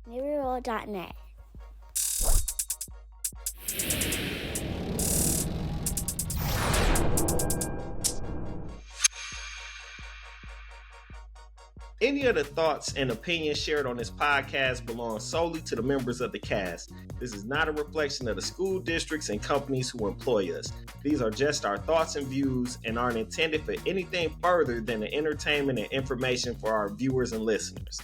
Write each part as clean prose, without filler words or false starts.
N.U.B.Y.net. Any of the thoughts and opinions shared on this podcast belong solely to the members of the cast. This is not a reflection of the school districts and companies who employ us. These are just our thoughts and views and aren't intended for anything further than the entertainment and information for our viewers and listeners.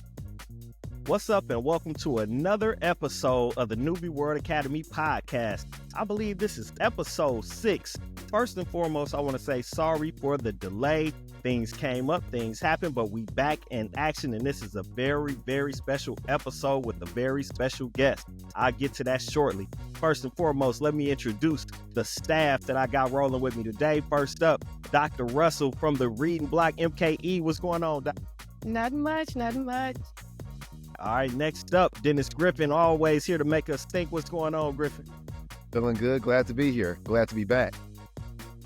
What's up, and welcome to another episode of the N.U.B.Y World Academy podcast. I believe this is episode 6. First and foremost, I want to say sorry for the delay. Things came up, things happened, but we back in action, and this is a very, very special episode with a very special guest. I'll get to that shortly. First and foremost, let me introduce the staff that I got rolling with me today. First up, Dr. Russell from the Reading Block MKE. What's going on, Doc? Nothing much. All right, next up, Dennis Griffin, always here to make us think. What's going on, Griffin? Feeling good. Glad to be here. Glad to be back.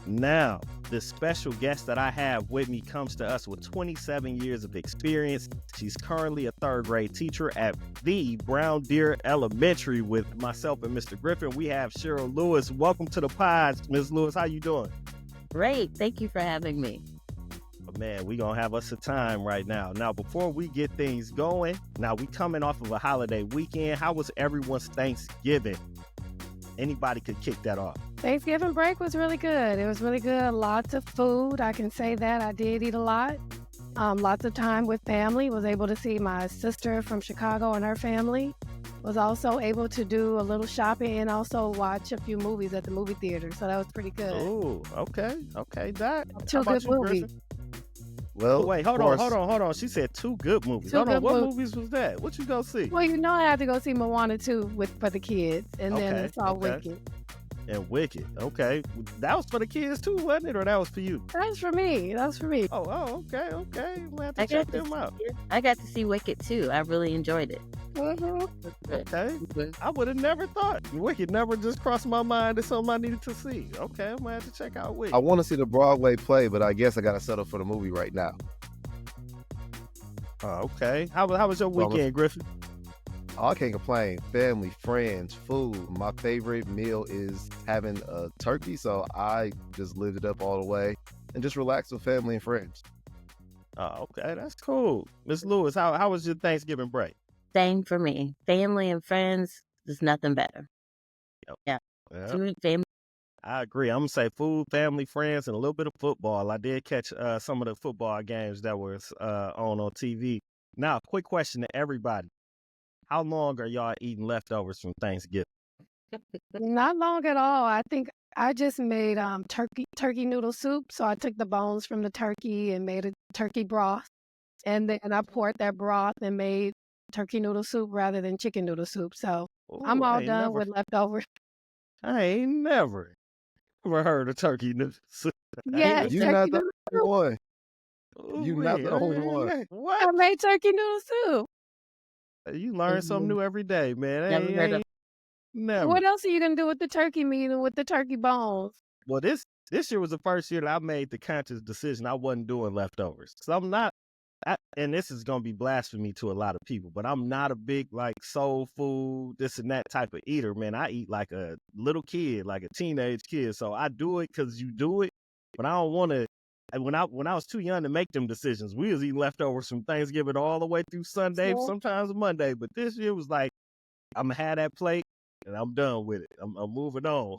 Now, the special guest that I have with me comes to us with 27 years of experience. She's currently a third grade teacher at the Brown Deer Elementary. With myself and Mr. Griffin, we have Cheryl Lewis. Welcome to the pod, Ms. Lewis. How you doing? Great. Thank you for having me. Man, we gonna have us a time right now. Now, before we get things going, now we coming off of a holiday weekend. How was everyone's Thanksgiving? Anybody could kick that off. Thanksgiving break was really good. It was really good. Lots of food. I can say that. I did eat a lot. Lots of time with family. Was able to see my sister from Chicago and her family. Was also able to do a little shopping and also watch a few movies at the movie theater. So that was pretty good. Oh, okay, Doc. Two good movies. Well, wait, hold on. She said 2 good movies. Hold on, what movies was that? What you go see? Well, I had to go see Moana 2 for the kids, and then I saw Wicked. And Wicked, okay. That was for the kids too, wasn't it? Or that was for you? That was for me. Oh, okay. We'll have to check them out. I got to see Wicked too. I really enjoyed it. Okay. I would have never thought. Wicked never just crossed my mind as something I needed to see. Okay, I'm going to have to check out Wicked. I want to see the Broadway play, but I guess I got to settle for the movie right now. Okay. How was your weekend, Griffin? I can't complain. Family, friends, food. My favorite meal is having a turkey, so I just lived it up all the way and just relaxed with family and friends. Oh, okay. That's cool. Miss Lewis, how was your Thanksgiving break? Same for me. Family and friends, there's nothing better. Yep. Food, family. I agree. I'm going to say food, family, friends, and a little bit of football. I did catch some of the football games that was on TV. Now, quick question to everybody. How long are y'all eating leftovers from Thanksgiving? Not long at all. I think I just made turkey noodle soup. So I took the bones from the turkey and made a turkey broth. And then I poured that broth and made turkey noodle soup rather than chicken noodle soup. So I'm all done with leftovers. I ain't never heard of turkey noodle soup. Yeah, You're not the only one. You're not the only one. What? I made turkey noodle soup. You learn something new every day, man. Never heard of. Never. What else are you going to do with the turkey meat and with the turkey bones? Well, this year was the first year that I made the conscious decision I wasn't doing leftovers. So I'm not, and this is going to be blasphemy to a lot of people, but I'm not a big soul food, this and that type of eater, man. I eat like a little kid, like a teenage kid. So I do it because you do it, but I don't want to. When I was too young to make them decisions, we was eating leftovers from Thanksgiving all the way through Sunday, sometimes Monday. But this year was like, I'm going to have that plate and I'm done with it. I'm moving on.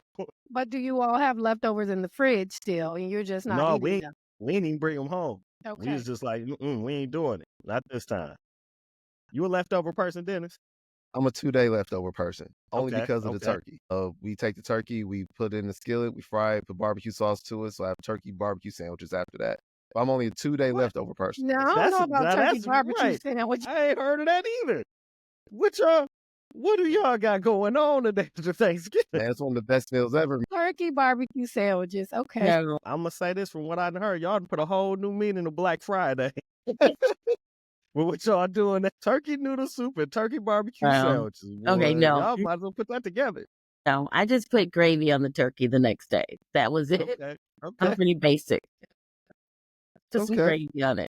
But do you all have leftovers in the fridge still and you're just not eating them? We ain't even bring them home. Okay. We was just like, we ain't doing it. Not this time. You a leftover person, Dennis? I'm a 2-day leftover person, only because of the Okay. turkey. We take the turkey, we put it in the skillet, we fry it, put barbecue sauce to it, so I have turkey barbecue sandwiches after that. But I'm only a 2-day leftover person. No, I don't know about turkey barbecue sandwich. I ain't heard of that either. What do y'all got going on today for Thanksgiving? Man, it's one of the best meals ever. Turkey barbecue sandwiches. Okay. No. I'm going to say this from what I heard. Y'all done put a whole new meaning to Black Friday. But what y'all doing? That turkey noodle soup and turkey barbecue sandwiches. Okay, Boy, no. Y'all might as well put that together. No, I just put gravy on the turkey the next day. That was it. Okay. I'm pretty basic. Just some Okay. gravy on it.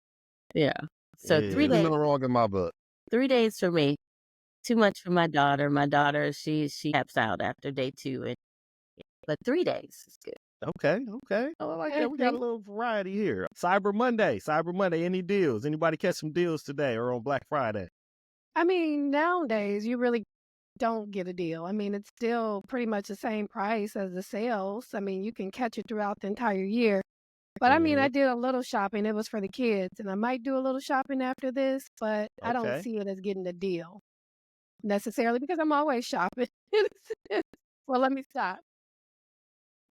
Yeah. So It three is. days, Nothing wrong in my book. 3 days for me. Too much for my daughter. My daughter, she taps out after day 2, but 3 days is good. Okay. I like that. We got a little variety here. Cyber Monday. Any deals? Anybody catch some deals today or on Black Friday? I mean, nowadays you really don't get a deal. I mean, it's still pretty much the same price as the sales. I mean, you can catch it throughout the entire year. But I mean, I did a little shopping. It was for the kids, and I might do a little shopping after this, but I don't Okay. see it as getting a deal necessarily because I'm always shopping. Well, let me stop.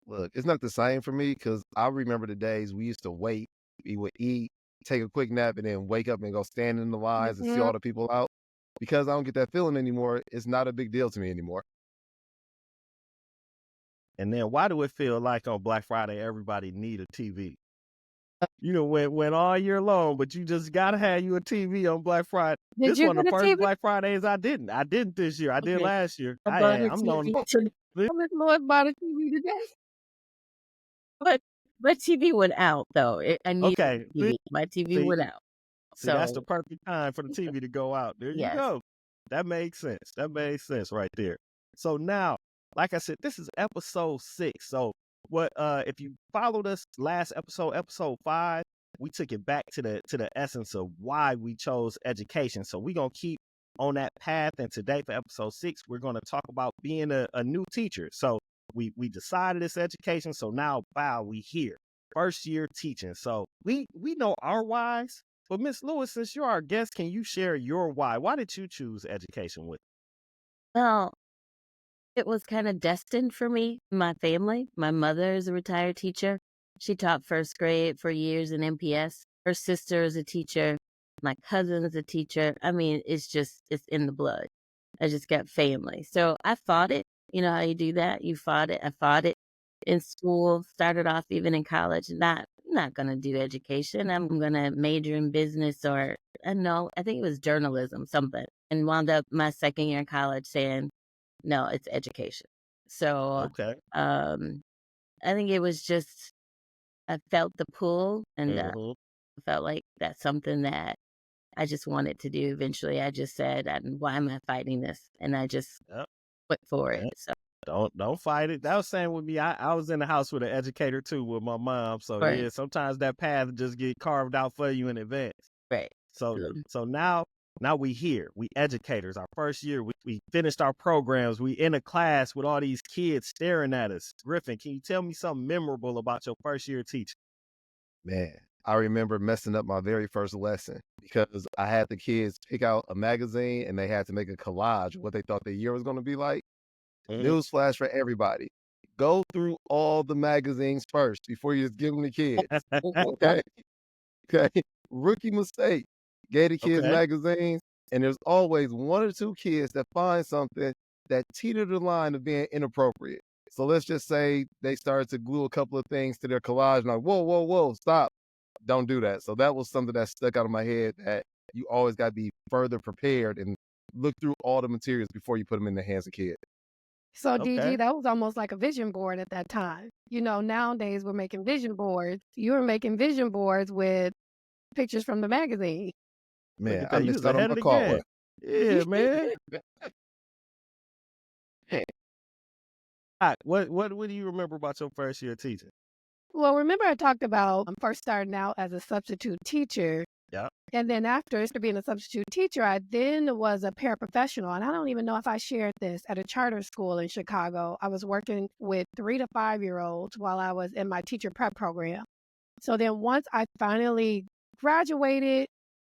Look, it's not the same for me because I remember the days we used to wait. We would eat, take a quick nap, and then wake up and go stand in the lines and see Mhm. all the people out. Because I don't get that feeling anymore, it's not a big deal to me anymore. And then why do it feel like on Black Friday everybody need a TV? You know, went all year long, but you just gotta have you a TV on Black Friday. Did This you one of get the a first TV? Black Fridays I didn't. I didn't this year. I did Okay. last year. I bought her I'm known. TV today. Miss Lloyd bought a TV today. But TV went out though. I needed Okay. a TV. My TV went out. See, that's the So perfect time for the TV to go out. There you yes. go. That makes sense. That made sense right there. So now, like I said, this is episode 6. So what if you followed us last episode 5, we took it back to the essence of why we chose education. So we're gonna keep on that path. And today for episode 6, we're gonna talk about being a new teacher. So we decided it's education. So now we here. First year teaching. So we know our whys. But Miss Lewis, since you're our guest, can you share your why? Why did you choose education with? Well, it was kind of destined for me. My family. My mother is a retired teacher. She taught first grade for years in MPS. Her sister is a teacher. My cousin is a teacher. I mean, it's in the blood. I just got family. So I fought it. You know how you do that? You fought it. I fought it in school, started off even in college. Not going to do education. I'm going to major in business or, I think it was journalism, something. And wound up my second year in college saying, no, it's education. So Okay. I think it was just, I felt the pull and Mhm. felt like that's something that I just wanted to do. Eventually, I just said, why am I fighting this? And I just Yep. went for Yeah. it. So, Don't fight it. That was saying with me. I was in the house with an educator too with my mom. So right, yeah, sometimes that path just get carved out for you in advance. right. So now we here. We educators. Our first year, we finished our programs. We in a class with all these kids staring at us. Griffin, can you tell me something memorable about your first year teaching? Man, I remember messing up my very first lesson because I had the kids pick out a magazine and they had to make a collage of what they thought their year was going to be like. Mhm. Newsflash for everybody. Go through all the magazines first before you just give them to kids. Okay. Okay. Rookie mistake. Gave the kids Okay. magazines, and there's always 1 or 2 kids that find something that teeter the line of being inappropriate. So let's just say they started to glue a couple of things to their collage, and like, whoa, stop. Don't do that. So that was something that stuck out of my head that you always got to be further prepared and look through all the materials before you put them in the hands of kids. So, Okay. DG, that was almost like a vision board at that time. You know, nowadays we're making vision boards. You were making vision boards with pictures from the magazine. Look Man, at I that. You missed was out on ahead my of the call. game. Yeah, man. All right, what do you remember about your first year teaching? Well, remember I talked about first starting out as a substitute teacher. Yeah. And then after being a substitute teacher, I then was a paraprofessional. And I don't even know if I shared this at a charter school in Chicago. I was working with 3 to 5-year-olds while I was in my teacher prep program. So then once I finally graduated,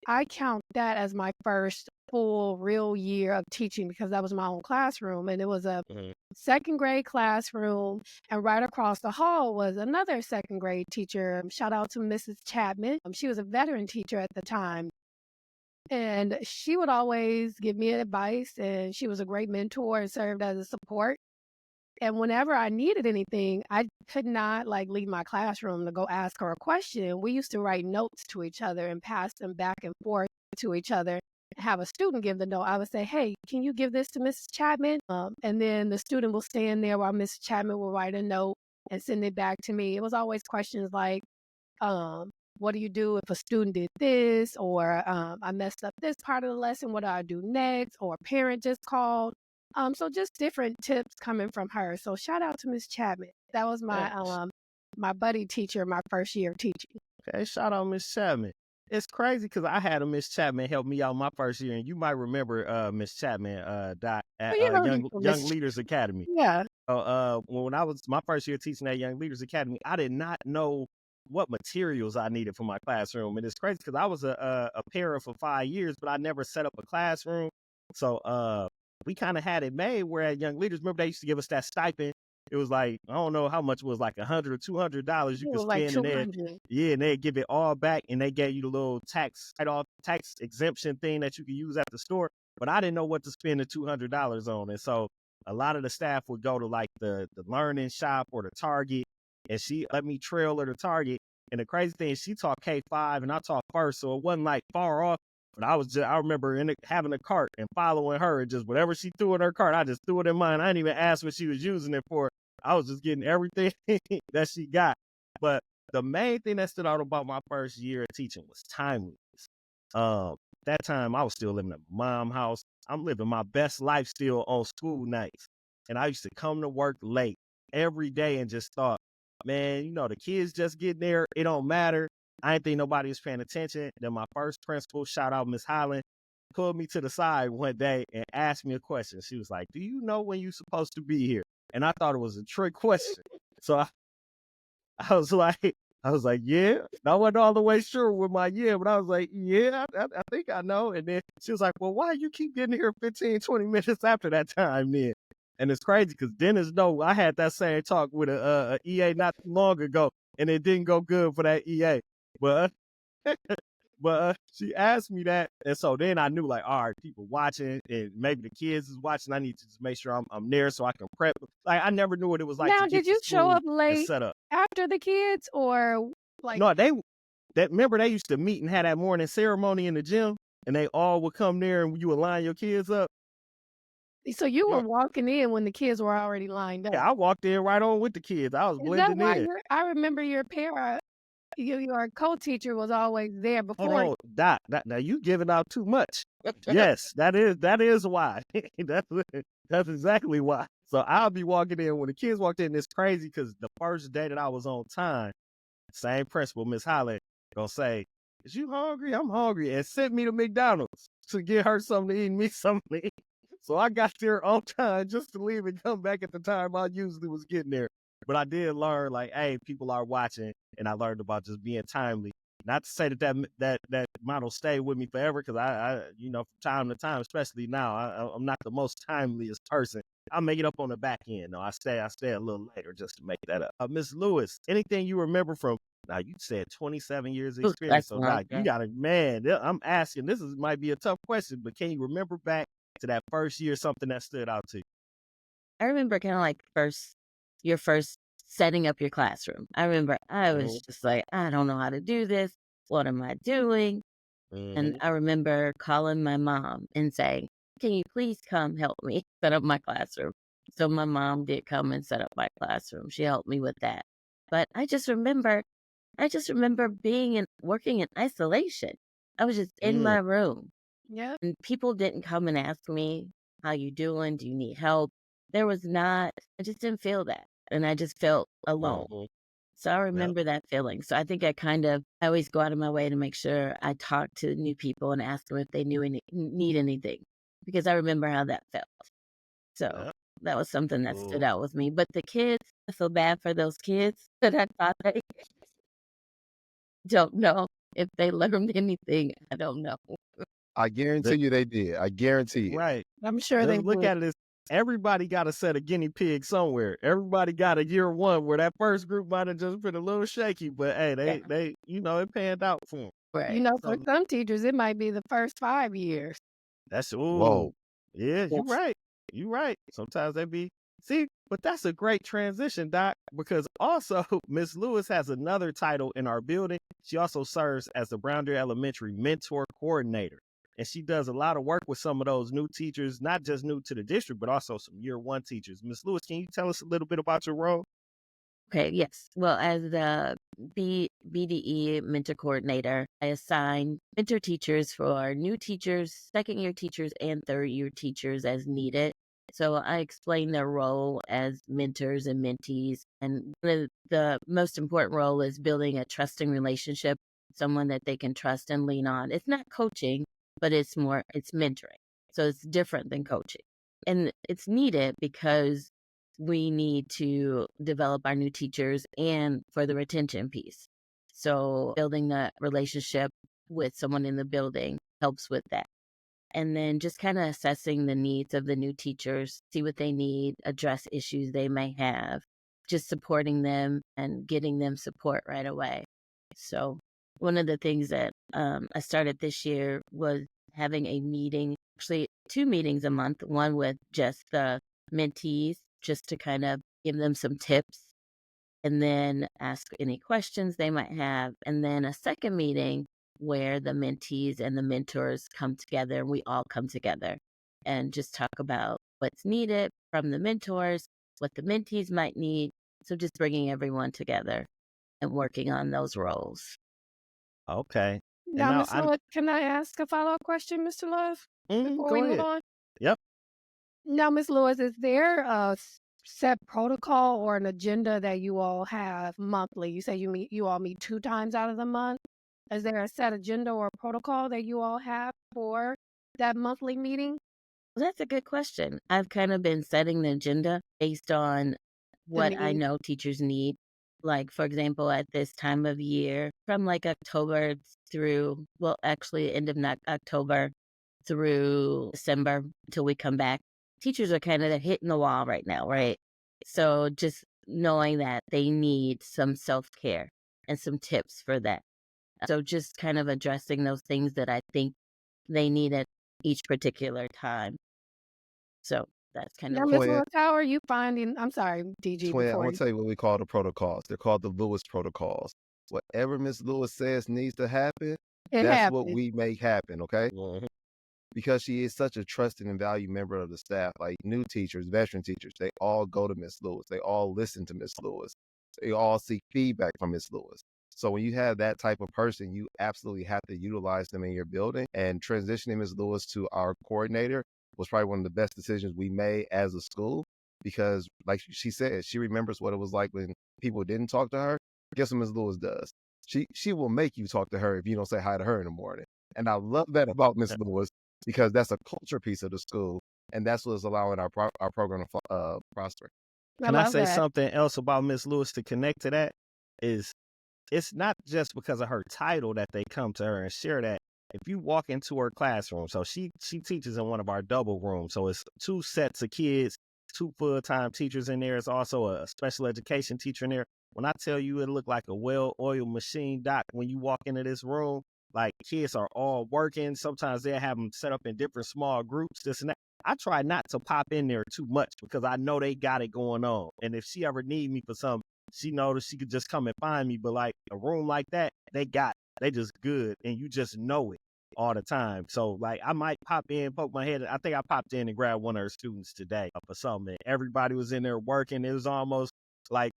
I count that as my first full real year of teaching because that was my own classroom. And it was a Mhm. second grade classroom. And right across the hall was another second grade teacher. Shout out to Mrs. Chapman. She was a veteran teacher at the time. And she would always give me advice, and she was a great mentor and served as a support. And whenever I needed anything, I could not leave my classroom to go ask her a question. We used to write notes to each other and pass them back and forth to each other. Have a student give the note. I would say, hey, can you give this to Mrs. Chapman? And then the student will stand there while Mrs. Chapman will write a note and send it back to me. It was always questions like, what do you do if a student did this, or I messed up this part of the lesson? What do I do next? Or a parent just called. So just different tips coming from her. So shout out to Miss Chapman. That was my Yeah. my buddy teacher my first year of teaching. Okay, shout out Miss Chapman. It's crazy because I had a Miss Chapman help me out my first year, and you might remember Miss Chapman Dot Oh, at you heard Young it from Young Miss. Leaders Academy. Yeah. When I was my first year teaching at Young Leaders Academy, I did not know what materials I needed for my classroom, and it's crazy because I was a parent for 5 years, but I never set up a classroom. So we kind of had it made where at Young Leaders, remember they used to give us that stipend. It was like I don't know how much it was, like $100 or $200 you It could was like spend, and then 200. yeah, and they'd give it all back, and they gave you the little tax write-off, tax exemption thing that you could use at the store. But I didn't know what to spend the $200 on, and so a lot of the staff would go to like the learning shop or the Target, and she let me trail her to Target. And the crazy thing is she taught K5 and I taught first, so it wasn't like far off. But I remember having a cart and following her, and just whatever she threw in her cart, I just threw it in mine. I didn't even ask what she was using it for. I was just getting everything that she got. But the main thing that stood out about my first year of teaching was timeliness. That time I was still living at my mom's house. I'm living my best life still on school nights. And I used to come to work late every day and just thought, man, the kids just getting there. It don't matter. I didn't think nobody was paying attention. Then my first principal, shout out Miss Holland, pulled me to the side one day and asked me a question. She was like, do you know when you're supposed to be here? And I thought it was a trick question. So I was like, yeah. I wasn't all the way sure with my yeah, but I was like, yeah, I think I know. And then she was like, well, why you keep getting here 15, 20 minutes after that time then? And it's crazy because Dennis know I had that same talk with a EA not too long ago, and it didn't go good for that EA. But she asked me that, and so then I knew, like, all right, people watching, and maybe the kids is watching. I need to just make sure I'm there so I can prep. Like, I never knew what it was like Now, to get did to you show school up and late set up. after the kids, or like? No, remember they used to meet and have that morning ceremony in the gym, and they all would come there and you would line your kids up. So you were Yeah, walking in when the kids were already lined up. I walked in right on with the kids. I was Is that blending why in. I remember your your co-teacher was always there Hold before. on, Dot. Now you giving out too much. Yes, that is why. That's exactly why. So I'll be walking in when the kids walked in. It's crazy because the first day that I was on time, same principal, Miss Holland, gonna say, "Is you hungry? I'm hungry," and sent me to McDonald's to get her something to eat and me something to eat. So I got there on time just to leave and come back at the time I usually was getting there. But I did learn, like, hey, people are watching, and I learned about just being timely. Not to say that model stay with me forever, because I from time to time, especially now, I'm not the most timeliest person. I'll make it up on the back end. No, I stay a little later just to make that up. Miss Lewis, anything you remember from? Now you said 27 years of Ooh, experience, that's so a now long you time. got to, man. I'm asking. Might be a tough question, but can you remember back to that first year something that stood out to you? I remember kind of like your first setting up your classroom. I remember I was just like, I don't know how to do this. What am I doing? And Mm-hmm. I remember calling my mom and saying, can you please come help me set up my classroom? So my mom did come and set up my classroom. She helped me with that. But I just remember working in isolation. I was just in Mm, my room, Yep. and people didn't come and ask me, how you doing? Do you need help? I just didn't feel that. And I just felt alone. mhm. So I Yep. remember that feeling. So I think I always go out of my way to make sure I talk to new people and ask them if they need anything, because I remember how that felt. So Yep. that was something that stood Cool. out with me. But the kids, I feel bad for those kids that I thought they don't know if they learned anything. I don't know. I guarantee you they did. I guarantee it. Right. I'm sure they Just look would. at it as everybody got a set of guinea pigs somewhere. Everybody got a year one where that first group might have just been a little shaky, but hey, Yeah. they it panned out for them. Right. For So some teachers, it might be the first 5 years. that's Whoa. yeah, you Yes. right. You right. Sometimes they be but that's a great transition, Doc, because also Miss Lewis has another title in our building. She also serves as the Brown Deer Elementary Mentor Coordinator. And she does a lot of work with some of those new teachers, not just new to the district, but also some year one teachers. Miss Lewis, can you tell us a little bit about your role? Okay. Yes. Well, as the BDE mentor coordinator. I assign mentor teachers for new teachers, second year teachers, and third year teachers as needed. So I explain their role as mentors and mentees. And one of the most important role is building a trusting relationship, someone that they can trust and lean on. It's not coaching, but it's mentoring. So it's different than coaching. And it's needed because we need to develop our new teachers and for the retention piece. So building that relationship with someone in the building helps with that. And then just kind of assessing the needs of the new teachers, see what they need, address issues they may have, just supporting them and getting them support right away. So one of the things that I started this year was having a meeting, actually 2 meetings a month, one with just the mentees, just to kind of give them some tips and then ask any questions they might have. And then a second meeting where the mentees and the mentors come together and we all come together and just talk about what's needed from the mentors, what the mentees might need. So just bringing everyone together and working on those roles. Okay. And Now, now Miss Lewis, can I ask a follow-up question, Mr. Love, before we go move ahead. on? Yep. Now, Miss Lewis, is there a set protocol or an agenda that you all have monthly? You say you all meet 2 times out of the month. Is there a set agenda or protocol that you all have for that monthly meeting? Well, that's a good question. I've kind of been setting the agenda based on The what I need. know teachers need. Like, for example, at this time of year, from like October through, well, actually, end of October through December until we come back, teachers are kind of hitting the wall right now, right? So just knowing that they need some self care and some tips for that. So just kind of addressing those things that I think they need at each particular time. So that's kind Now, of Miss Twin, Lewis, how are you finding? I'm sorry, DG, twin, I'm before gonna you. tell you what we call the protocols. They're called the Lewis protocols. Whatever Miss Lewis says needs to happen, It that's what happens. we make happen, okay? Mhm. Because she is such a trusted and valued member of the staff, like new teachers, veteran teachers, they all go to Miss Lewis. They all listen to Miss Lewis. They all seek feedback from Miss Lewis. So when you have that type of person, you absolutely have to utilize them in your building. And transitioning Miss Lewis to our coordinator was probably one of the best decisions we made as a school because, like she said, she remembers what it was like when people didn't talk to her. Guess what Miss Lewis does? She will make you talk to her if you don't say hi to her in the morning. And I love that about Miss Lewis because that's a culture piece of the school, and that's what's allowing our program to prosper. I Can I love say that. something else about Miss Lewis to connect to that? Is it's not just because of her title that they come to her and share that. If you walk into her classroom, so she teaches in one of our double rooms. So it's 2 sets of kids, 2 full-time teachers in there. It's also a special education teacher in there. When I tell you it looked like a well-oiled machine, Doc, when you walk into this room, like kids are all working. Sometimes they'll have them set up in different small groups, this and that. I try not to pop in there too much because I know they got it going on. And if she ever need me for something, she knows she could just come and find me. But like a room like that, they got it. They just good, and you just know it all the time. So like I might pop in, poke my head. I think I popped in and grabbed one of her students today for something. Everybody was in there working. It was almost like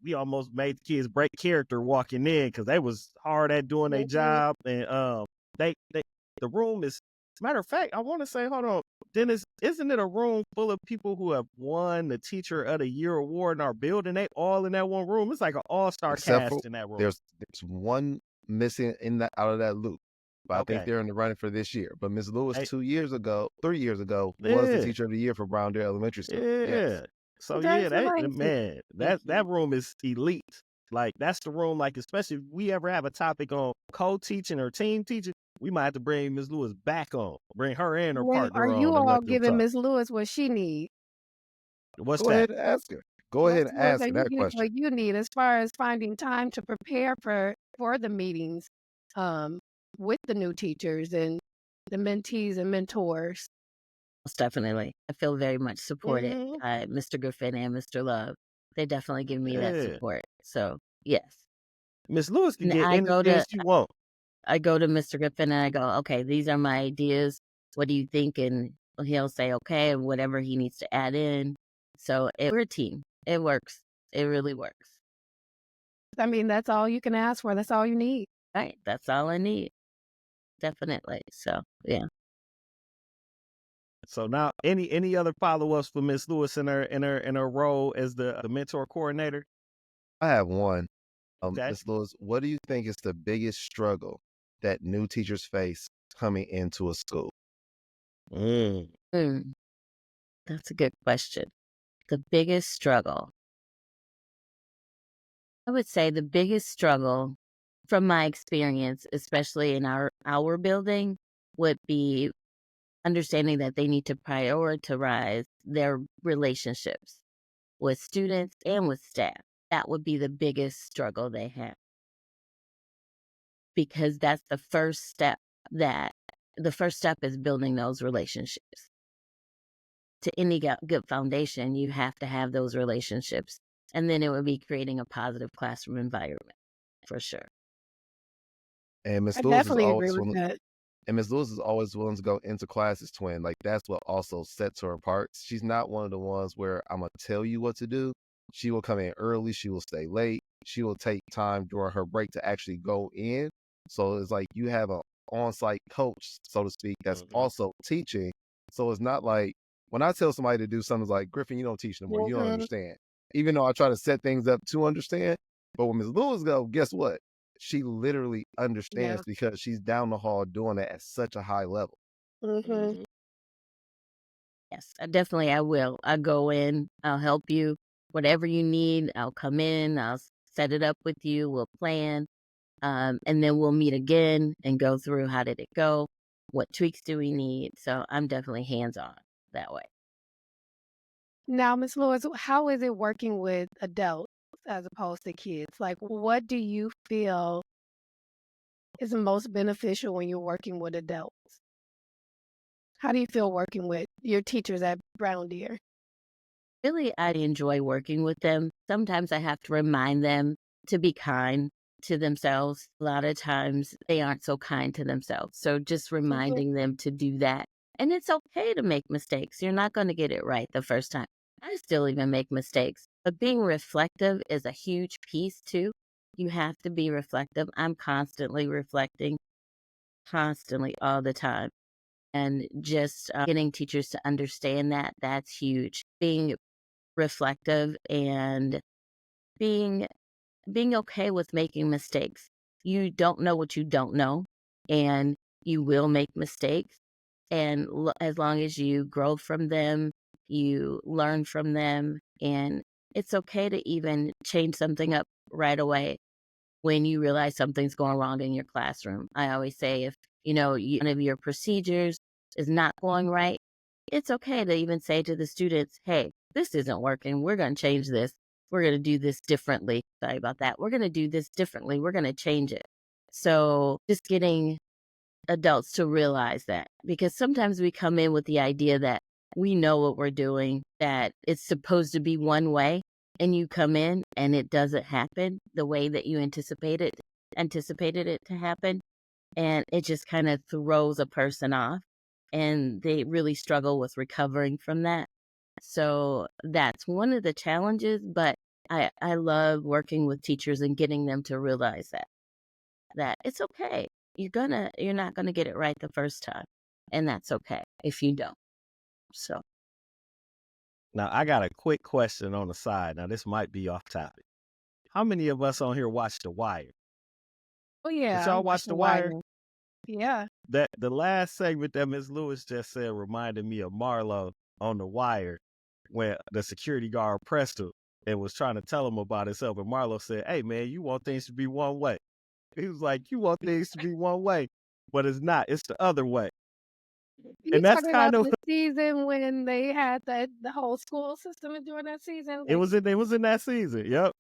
we almost made the kids break character walking in because they was hard at doing their Mhm. job. And they the room is. Matter of fact, I want to say, hold on, Dennis, isn't it a room full of people who have won the Teacher of the Year award in our building? They all in that one room. It's like an all-star Except for cast in that room. there's one missing in that out of that loop, but I think Okay. they're in the running for this year. But Miss Lewis, Hey, 3 years ago, was the yeah, teacher of the year for Browndale Elementary School. Yes. yeah. So yeah, Congratulations. man, thank you. that room is elite. Like that's the room. Like especially if we ever have a topic on co-teaching or team teaching, we might have to bring Miss Lewis back on, bring her and her When are partner you on, and all let them giving talk. Miss Lewis what she needs? What's Go that? ahead and ask her. Go Miss ahead and Lewis, ask are her you that getting question. what you need as far as finding time to prepare for the meetings um, with the new teachers and the mentees and mentors? Most definitely. I feel very much supported Mhm. by Mr. Griffin and Mr. Love. They definitely give me that Yeah. support. So yes. Miss Lewis can And get anything she want. I go to Mr. Griffin and I go, okay, these are my ideas. What do you think? And he'll say, okay, and whatever he needs to add in. So we're a team. It works. It really works. I mean, that's all you can ask for. That's all you need. Right. That's all I need. Definitely. So, yeah. So now, any other follow-ups for Miss Lewis in her role as the mentor coordinator? I have one. Okay. Ms. Lewis, what do you think is the biggest struggle that new teachers face coming into a school? Mm. That's a good question. The biggest struggle. I would say the biggest struggle from my experience, especially in our building, would be understanding that they need to prioritize their relationships with students and with staff. That would be the biggest struggle they have. Because that's the first step is building those relationships. To any good foundation, you have to have those relationships. And then it would be creating a positive classroom environment for sure. And I Miss Lewis is definitely agree always with willing, that. and Miss Lewis is always willing to go into class as twin. Like that's what also sets her apart. She's not one of the ones where I'm gonna tell you what to do. She will come in early. She will stay late. She will take time during her break to actually go in. So it's like you have a on-site coach, so to speak, that's Mhm. also teaching. So it's not like when I tell somebody to do something, it's like Griffin, you don't teach no more. You don't Mhm. understand. Even though I try to set things up to understand, but when Miss Lewis go, guess what? She literally Yeah. understands because she's down the hall doing it at such a high level. Mhm. Mhm. Yes, I will. I'll go in, I'll help you. Whatever you need, I'll come in, I'll set it up with you, we'll plan. And then we'll meet again and go through how did it go? What tweaks do we need? So I'm definitely hands on that way. Now, Miss Lewis, how is it working with adults as opposed to kids? Like, what do you feel is most beneficial when you're working with adults? How do you feel working with your teachers at Brown Deer? Really, I enjoy working with them. Sometimes I have to remind them to be kind to themselves. A lot of times they aren't so kind to themselves. So just Mhm. reminding them to do that. And it's okay to make mistakes. You're not going to get it right the first time. I still even make mistakes. But being reflective is a huge piece too. You have to be reflective. I'm constantly reflecting, constantly all the time. And just getting teachers to understand that, that's huge. Being reflective and being okay with making mistakes. You don't know what you don't know, and you will make mistakes. And as long as you grow from them, you learn from them, and it's okay to even change something up right away when you realize something's going wrong in your classroom. I always say if one of your procedures is not going right, it's okay to even say to the students, hey, this isn't working. We're going to change this. We're going to do this differently. Sorry about that. We're going to do this differently. We're going to change it. So just getting adults to realize that, because sometimes we come in with the idea that we know what we're doing, that it's supposed to be one way, and you come in and it doesn't happen the way that you anticipated it to happen. And it just kind of throws a person off, and they really struggle with recovering from that. So that's one of the challenges, but I love working with teachers and getting them to realize that it's okay. You're not gonna get it right the first time. And that's okay if you don't. So Now I got a quick question on the side. Now this might be off topic. How many of us on here watch The Wire? Oh, Did yeah. I y'all watched watch The The Wire. Wire? Yeah. That the last segment that Miss Lewis just said reminded me of Marlo on The Wire when the security guard pressed him and was trying to tell him about himself. And Marlo said, hey man, you want things to be one way. He was like, you want things to be one way, but it's not. It's the other way. You And that's talking kind about of the season when they had the whole school system during that season? it Like, was in that season. Yep.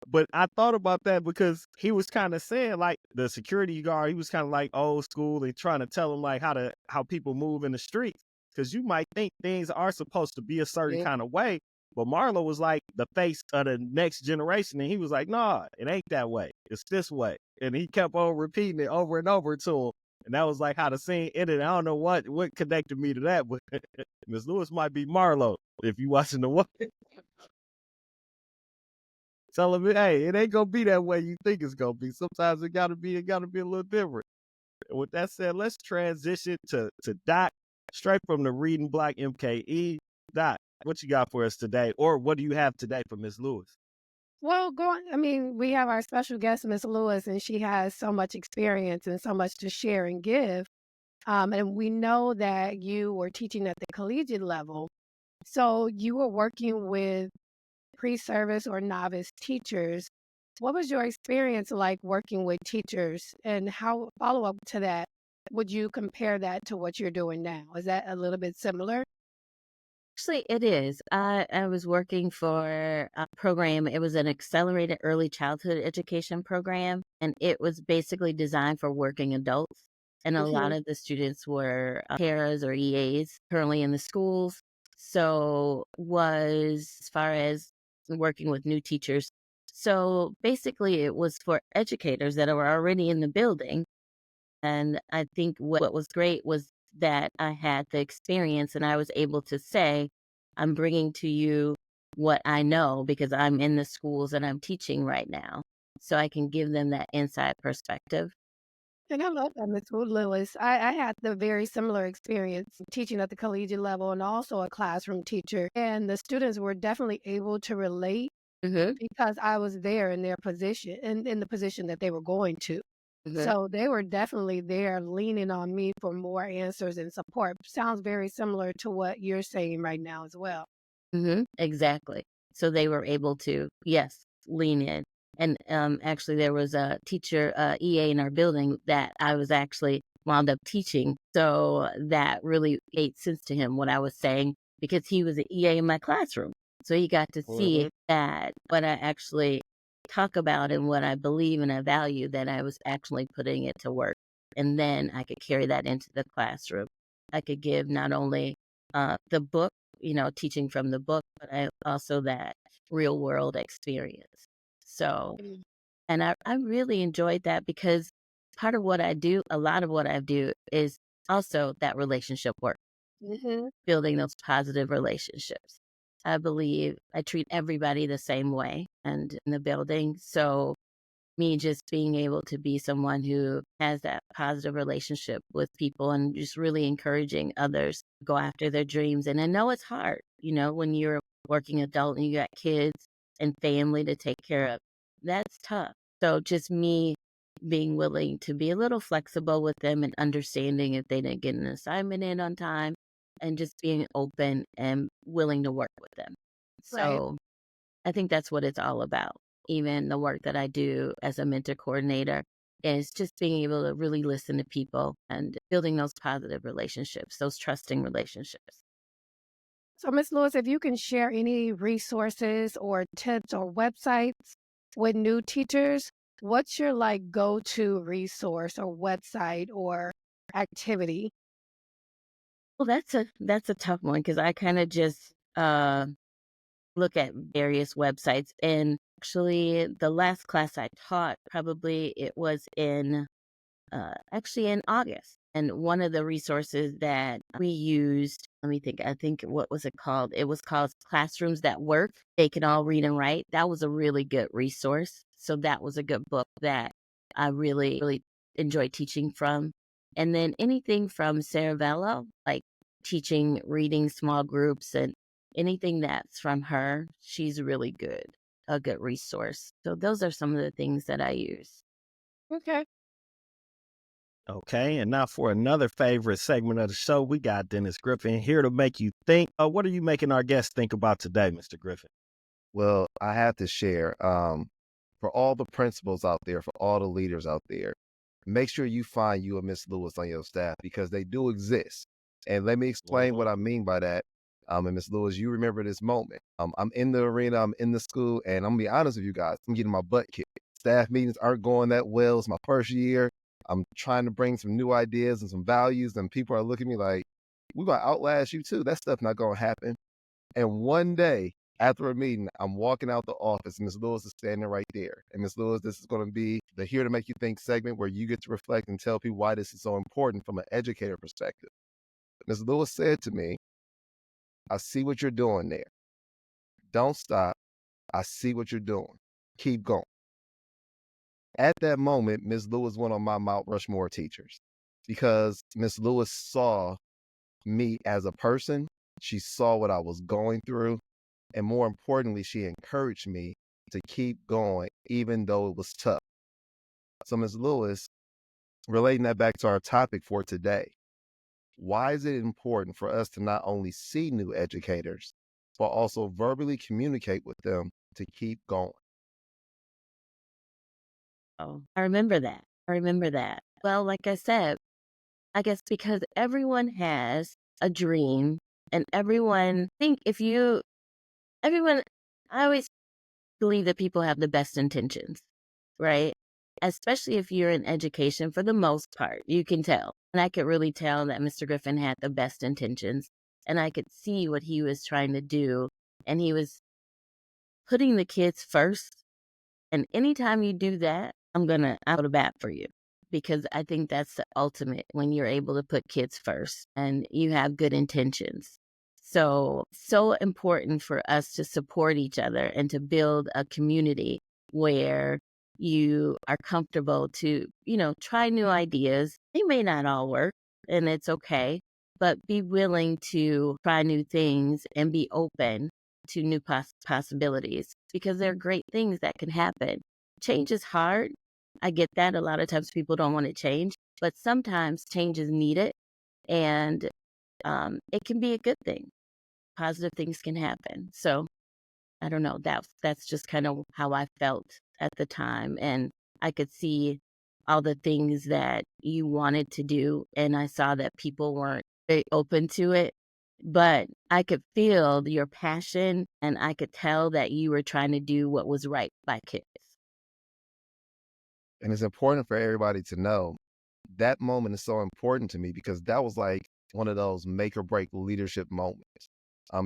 But I thought about that because he was kind of saying like the security guard, he was kind of like old school and trying to tell him like how people move in the streets. Cause you might think things are supposed to be a certain yeah. kind of way. But Marlo was like the face of the next generation. And he was like, nah, it ain't that way. It's this way. And he kept on repeating it over and over to him. And that was like how the scene ended. I don't know what connected me to that, but Miss Lewis might be Marlo if you watching the one. Tell them, hey, it ain't gonna be that way you think it's gonna be. Sometimes it gotta be a little different. With that said, let's transition to Doc, straight from the Reading Block MKE. Doc, what you got for us today, or what do you have today for Miss Lewis? Well, we have our special guest, Miss Lewis, and she has so much experience and so much to share and give. And we know that you were teaching at the collegiate level. So you were working with pre-service or novice teachers. What was your experience like working with teachers, and how, follow up to that, would you compare that to what you're doing now? Is that a little bit similar? Actually, it is. I was working for a program. It was an accelerated early childhood education program, and it was basically designed for working adults. And a lot Hmm. of the students were paras or EAs currently in the schools. So was as far as working with new teachers. So basically, it was for educators that were already in the building. And I think what was great was that I had the experience and I was able to say, I'm bringing to you what I know because I'm in the schools and I'm teaching right now. So I can give them that inside perspective. And I love that, Ms. Lewis. I had the very similar experience teaching at the collegiate level and also a classroom teacher. And the students were definitely able to relate Hmm. because I was there in their position, in the position that they were going to. Hmm. So they were definitely there leaning on me for more answers and support. Sounds very similar to what you're saying right now as well. Hmm. Exactly. So they were able to, yes, lean in. And actually, there was a teacher, EA in our building that I was actually wound up teaching. So that really made sense to him what I was saying because he was an EA in my classroom. So he got to see Mhm. that what I actually talk about and what I believe and I value, that I was actually putting it to work. And then I could carry that into the classroom. I could give not only the book, teaching from the book, but I also that real world experience. So, Mm. and I really enjoyed that because part of what I do, a lot of what I do is also that relationship work, Mhm. building those positive relationships. I believe I treat everybody the same way and in the building. So me just being able to be someone who has that positive relationship with people and just really encouraging others to go after their dreams. And I know it's hard, when you're a working adult and you got kids and family to take care of. That's tough. So just me being willing to be a little flexible with them and understanding if they didn't get an assignment in on time and just being open and willing to work with them. Right. So I think that's what it's all about. Even the work that I do as a mentor coordinator is just being able to really listen to people and building those positive relationships, those trusting relationships. So, Ms. Lewis, if you can share any resources or tips or websites with new teachers, what's your like go-to resource or website or activity? Well, that's a tough one because I kind of just look at various websites. And actually, the last class I taught, probably it was actually in August. And one of the resources that we used, let me think, I think what was it called? It was called Classrooms That Work. They can all read and write. That was a really good resource. So that was a good book that I really, really enjoyed teaching from. And then anything from Saravello, like teaching reading small groups and anything that's from her, she's really good, a good resource. So those are some of the things that I use. Okay. Okay, and now for another favorite segment of the show, we got Dennis Griffin here to make you think. What are you making our guests think about today, Mr. Griffin? Well, I have to share for all the principals out there, for all the leaders out there, make sure you find you a Miss Lewis on your staff because they do exist. And let me explain Mhm. what I mean by that. And Miss Lewis, you remember this moment. I'm in the arena, I'm in the school, and I'm gonna be honest with you guys, I'm getting my butt kicked. Staff meetings aren't going that well. It's my first year. I'm trying to bring some new ideas and some values, and people are looking at me like, we're gonna outlast you too. That stuff not gonna happen. And one day after a meeting, I'm walking out the office, and Ms. Lewis is standing right there. And Ms. Lewis, this is going to be the Here to Make You Think segment where you get to reflect and tell people why this is so important from an educator perspective. Ms. Lewis said to me, I see what you're doing there. Don't stop. I see what you're doing. keep going. At that moment, Ms. Lewis went on my Mount Rushmore teachers because Ms. Lewis saw me as a person. She saw what I was going through. And more importantly, she encouraged me to keep going, even though it was tough. So, Ms. Lewis, relating that back to our topic for today, why is it important for us to not only see new educators, but also verbally communicate with them to keep going? Oh, I remember that. I remember that. Well, like I said, I guess because everyone has a dream and everyone think everyone, I always believe that people have the best intentions, right? Especially if you're in education, for the most part, you can tell. And I could really tell that Mr. Griffin had the best intentions, and I could see what he was trying to do. And he was putting the kids first. And anytime you do that, I'm going to out a bat for you, because I think that's the ultimate when you're able to put kids first and you have good intentions. So important for us to support each other and to build a community where you are comfortable to, try new ideas. They may not all work, and it's okay, but be willing to try new things and be open to new possibilities, because there are great things that can happen. Change is hard. I get that. A lot of times people don't want to change, but sometimes change is needed, and it can be a good thing. Positive things can happen. So I don't know. That's just kind of how I felt at the time, and I could see all the things that you wanted to do, and I saw that people weren't very open to it. But I could feel your passion, and I could tell that you were trying to do what was right by kids. And it's important for everybody to know that moment is so important to me because that was like one of those make or break leadership moments.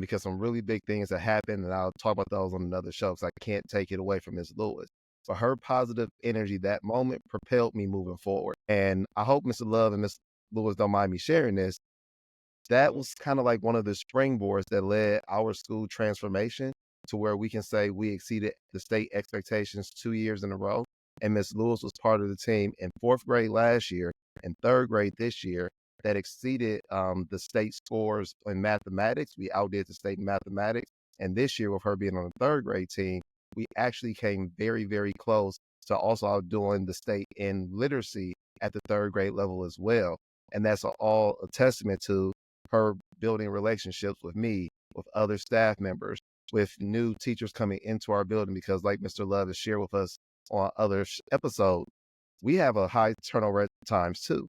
Because some really big things that happened, and I'll talk about those on another show because I can't take it away from Ms. Lewis. But her positive energy that moment propelled me moving forward. And I hope Mr. Love and Ms. Lewis don't mind me sharing this. That was kind of like one of the springboards that led our school transformation to where we can say we exceeded the state expectations 2 years in a row. And Ms. Lewis was part of the team in fourth grade last year and third grade this year that exceeded the state scores in mathematics. We outdid the state in mathematics. And this year, with her being on the third grade team, we actually came very, very close to also outdoing the state in literacy at the third grade level as well. And that's all a testament to her building relationships with me, with other staff members, with new teachers coming into our building, because like Mr. Love has shared with us on other episodes, we have a high turnover at times too.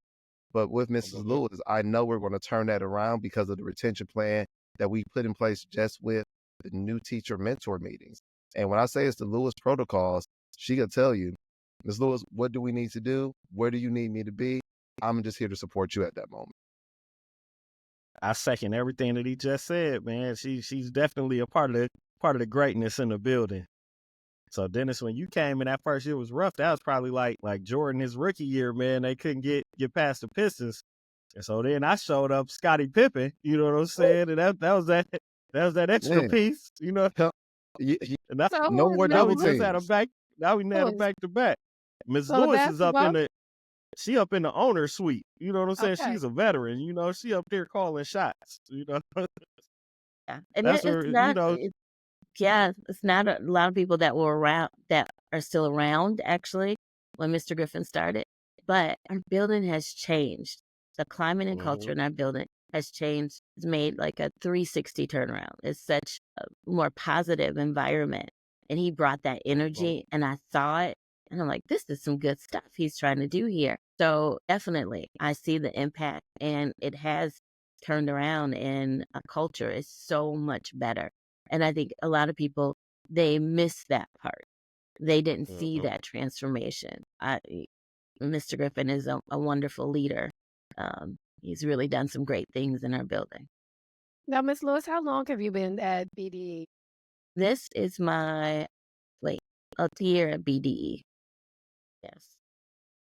But with Mrs. Lewis, I know we're going to turn that around because of the retention plan that we put in place just with the new teacher mentor meetings. And when I say it's the Lewis protocols, she can tell you, Ms. Lewis, what do we need to do? Where do you need me to be? I'm just here to support you at that moment. I second everything that he just said, man. She's definitely a part of the greatness in the building. So Dennis, when you came in that first year was rough. That was probably like Jordan his rookie year, man. They couldn't get past the Pistons. And so then I showed up Scottie Pippen, you know what I'm saying? And that was that extra Man, piece, you know. And So who no was more Miss now we double just Lewis? had a teams. back. Now we had a Lewis? back to back. Ms. So Lewis is up basketball? in the owner suite. You know what I'm saying? Okay. She's a veteran. You know, she up there calling shots. You know, Yeah. And that's it's her. You not, know, it's not a lot of people that were around that are still around actually when Mr. Griffin started, but our building has changed. The climate and culture in our building has changed. It's made like a 360 turnaround. It's such a more positive environment. And he brought that energy, and I saw it, and I'm like, this is some good stuff he's trying to do here. So definitely, I see the impact, and it has turned around, and a culture is so much better. And I think a lot of people, they miss that part. They didn't see that transformation. Mr. Griffin is a wonderful leader. He's really done some great things in our building. Now, Miss Lewis, how long have you been at BDE? This is my 12th year at BDE. Yes.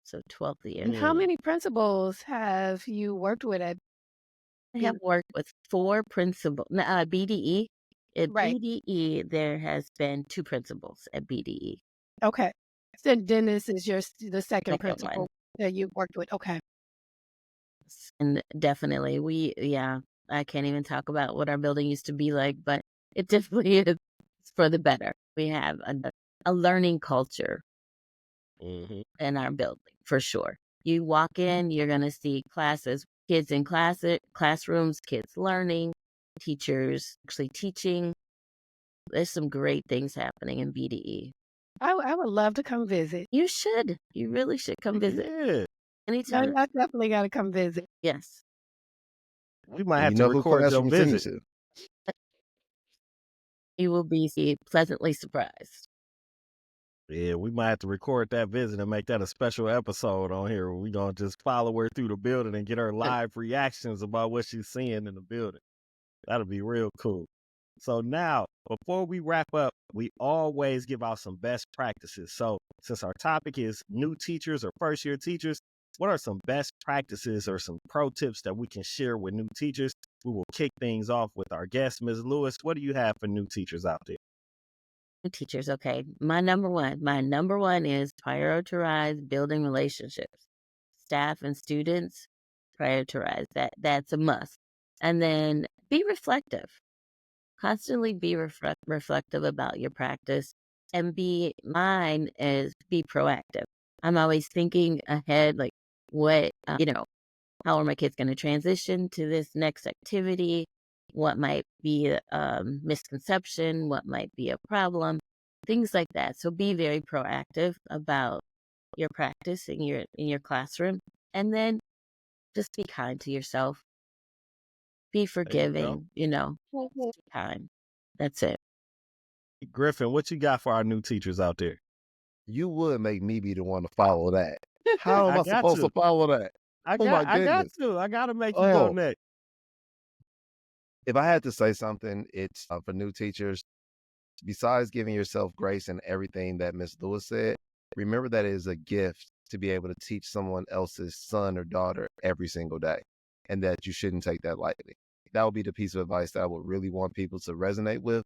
So 12th year. And how many principals have you worked with at I have worked with 4 principals. BDE. At Right. BDE, there has been 2 principals at BDE. Okay. So Dennis is the second Second principal one. that you worked with. Okay. And definitely, I can't even talk about what our building used to be like, but it definitely is for the better. We have a learning culture Mm-hmm. in our building, for sure. You walk in, you're going to see kids in classrooms, kids learning, teachers actually teaching. There's some great things happening in BDE. I would love to come visit. You should. You really should come visit Yeah. anytime. I definitely got to come visit. Yes. We might And have you to know who record your classroom send you visit. to. You will be pleasantly surprised. Yeah, we might have to record that visit and make that a special episode on here. We're going to just follow her through the building and get her live reactions about what she's seeing in the building. That'll be real cool. So now, before we wrap up, we always give out some best practices. So since our topic is new teachers or first-year teachers, what are some best practices or some pro tips that we can share with new teachers? We will kick things off with our guest, Ms. Lewis. What do you have for new teachers out there? New teachers, okay. My number one is prioritize building relationships. Staff and students, prioritize that. That's a must. And then be reflective. Constantly be reflective about your practice, and mine is be proactive. I'm always thinking ahead, like what, how are my kids going to transition to this next activity? What might be a misconception? What might be a problem? Things like that. So be very proactive about your practice in your classroom, and then just be kind to yourself. Be There you go. forgiving. Be kind. That's it. Griffin, what you got for our new teachers out there? You would make me be the one to follow that. How am I I got supposed to. to follow that? I Oh my got goodness. to. I got to make you go Oh, next. if I had to say something, it's for new teachers, besides giving yourself grace and everything that Miss Lewis said, remember that it is a gift to be able to teach someone else's son or daughter every single day, and that you shouldn't take that lightly. That would be the piece of advice that I would really want people to resonate with,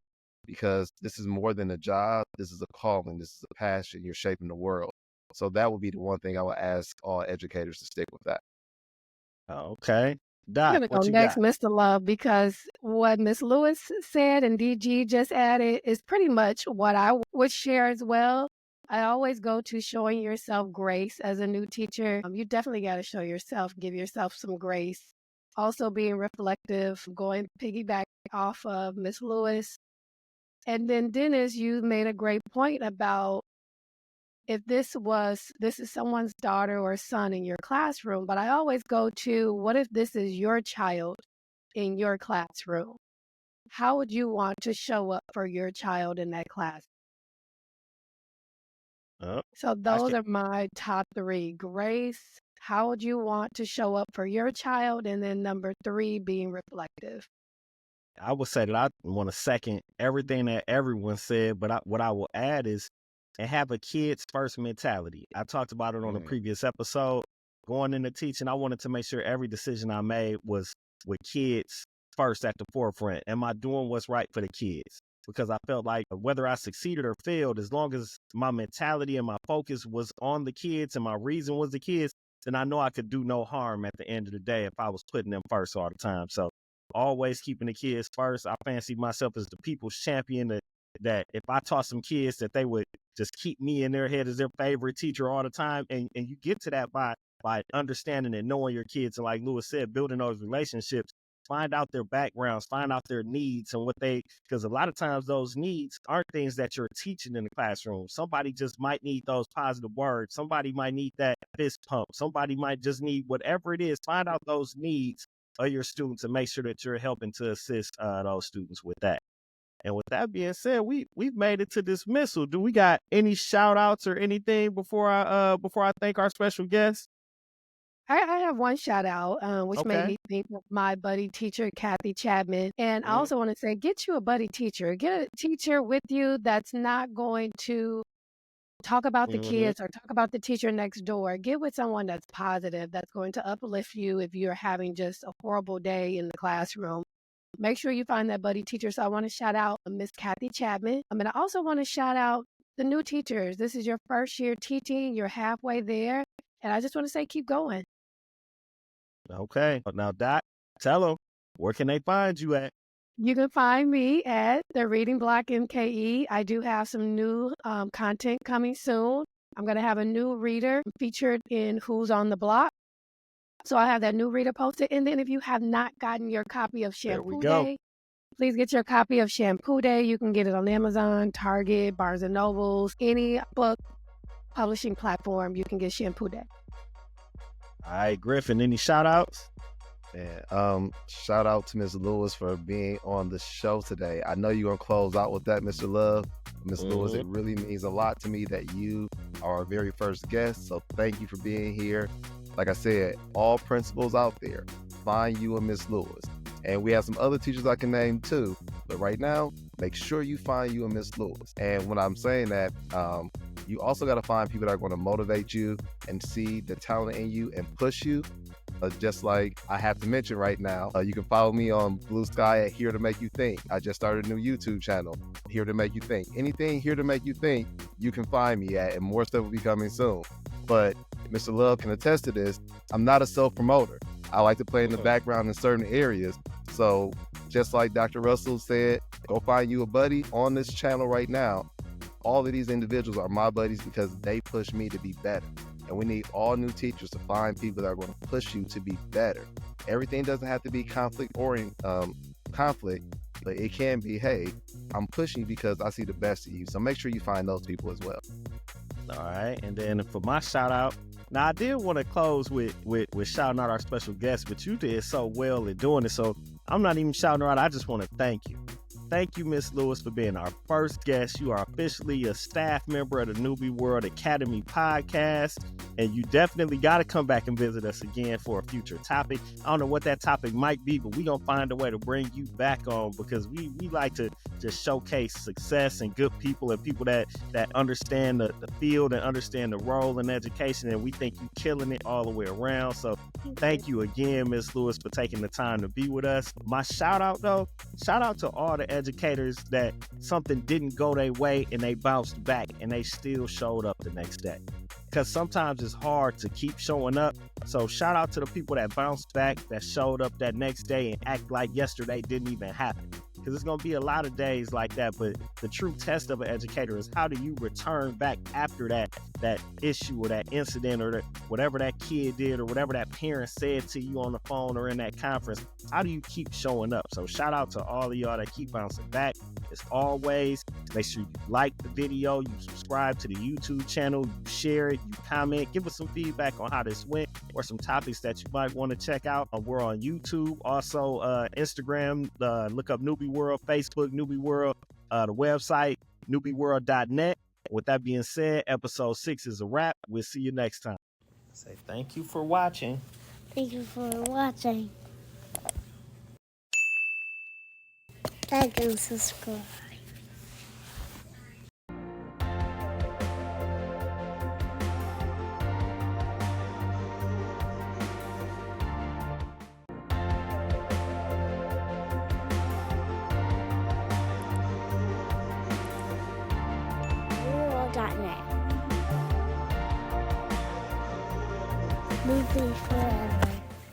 because this is more than a job. This is a calling. This is a passion. You're shaping the world. So that would be the one thing I would ask all educators to stick with that. Okay. I'm Doc, going to go what you next, got? Mr. Love, because what Miss Lewis said and DG just added is pretty much what I would share as well. I always go to showing yourself grace as a new teacher. You definitely got to give yourself some grace. Also being reflective, going piggyback off of Miss Lewis. And then Dennis, you made a great point about if this is someone's daughter or son in your classroom, but I always go to, what if this is your child in your classroom? How would you want to show up for your child in that class? Oh, So I those can. are my top 3. Grace, how would you want to show up for your child? And then number 3, being reflective. I would say that I want to second everything that everyone said, but what I will add is and have a kids first mentality. I talked about it on a previous episode. Going into teaching, I wanted to make sure every decision I made was with kids first at the forefront. Am I doing what's right for the kids? Because I felt like whether I succeeded or failed, as long as my mentality and my focus was on the kids and my reason was the kids, then I know I could do no harm at the end of the day if I was putting them first all the time. So always keeping the kids first. I fancy myself as the people's champion that if I taught some kids that they would just keep me in their head as their favorite teacher all the time. And you get to that by understanding and knowing your kids. And like Lewis said, building those relationships, find out their backgrounds, find out their needs and because a lot of times those needs aren't things that you're teaching in the classroom. Somebody just might need those positive words. Somebody might need that fist pump. Somebody might just need whatever it is. Find out those needs of your students and make sure that you're helping to assist those students with that. And with that being said, we've made it to dismissal. Do we got any shout outs or anything before I thank our special guest? I have one shout out, which made Okay. me think of my buddy teacher, Kathy Chapman. And I Mhm. also want to say, get you a buddy teacher. Get a teacher with you that's not going to talk about the Mhm. kids or talk about the teacher next door. Get with someone that's positive, that's going to uplift you if you're having just a horrible day in the classroom. Make sure you find that buddy teacher. So I want to shout out Miss Kathy Chapman. I also want to shout out the new teachers. This is your first year teaching. You're halfway there. And I just want to say, keep going. Okay. Now, Doc, tell them, where can they find you at? You can find me at the Reading Block MKE. I do have some new content coming soon. I'm going to have a new reader featured in Who's on the Block. So I have that new reader posted. And then if you have not gotten your copy of There we Shampoo go. Day, please get your copy of Shampoo Day. You can get it on Amazon, Target, Barnes & Nobles, any book publishing platform. You can get Shampoo Day. All right, Griffin, any shout outs? And shout out to Ms. Lewis for being on the show today. I know you're gonna close out with that, Mr. Love. Ms. Lewis, it really means a lot to me that you are our very first guest. So thank you for being here. Like I said, all principals out there, find you a Ms. Lewis. And we have some other teachers I can name too. But right now, make sure you find you a Ms. Lewis. And when I'm saying that, you also got to find people that are going to motivate you and see the talent in you and push you. Just like I have to mention right now, you can follow me on Blue Sky at Here to Make You Think. I just started a new YouTube channel, Here to Make You Think. Anything Here to Make You Think, you can find me at, and more stuff will be coming soon. But Mr. Love can attest to this. I'm not a self-promoter. I like to play in the background in certain areas. So just like Dr. Russell said, go find you a buddy on this channel right now. All of these individuals are my buddies because they push me to be better. And we need all new teachers to find people that are going to push you to be better. Everything doesn't have to be conflict, but it can be, hey, I'm pushing you because I see the best of you. So make sure you find those people as well. All right. And then for my shout out, now I did want to close with shouting out our special guest, but you did so well in doing it. So I'm not even shouting her out. I just want to thank you. Thank you, Ms. Lewis, for being our first guest. You are officially a staff member of the N.U.B.Y World Academy podcast, and you definitely got to come back and visit us again for a future topic. I don't know what that topic might be, but we're going to find a way to bring you back on because we like to just showcase success and good people and people that understand the field and understand the role in education, and we think you're killing it all the way around. So thank you again, Ms. Lewis, for taking the time to be with us. My shout out, though, shout out to all the educators that something didn't go their way and they bounced back and they still showed up the next day. Because sometimes it's hard to keep showing up. So shout out to the people that bounced back, that showed up that next day and act like yesterday didn't even happen. Because it's going to be a lot of days like that. But the true test of an educator is how do you return back after that issue or that incident or whatever that kid did or whatever that parent said to you on the phone or in that conference. How do you keep showing up? So shout out to all of y'all that keep bouncing back. As always, make sure you like the video, you subscribe to the YouTube channel, you share it, you comment, give us some feedback on how this went or some topics that you might want to check out. We're on YouTube, also Instagram, look up N.U.B.Y World, Facebook, N.U.B.Y World, the website, N.U.B.YWorld.net. With that being said, episode 6 is a wrap. We'll see you next time. Say thank you for watching. Thank you for watching. Like and subscribe. N.U.B.Y.net. Movie for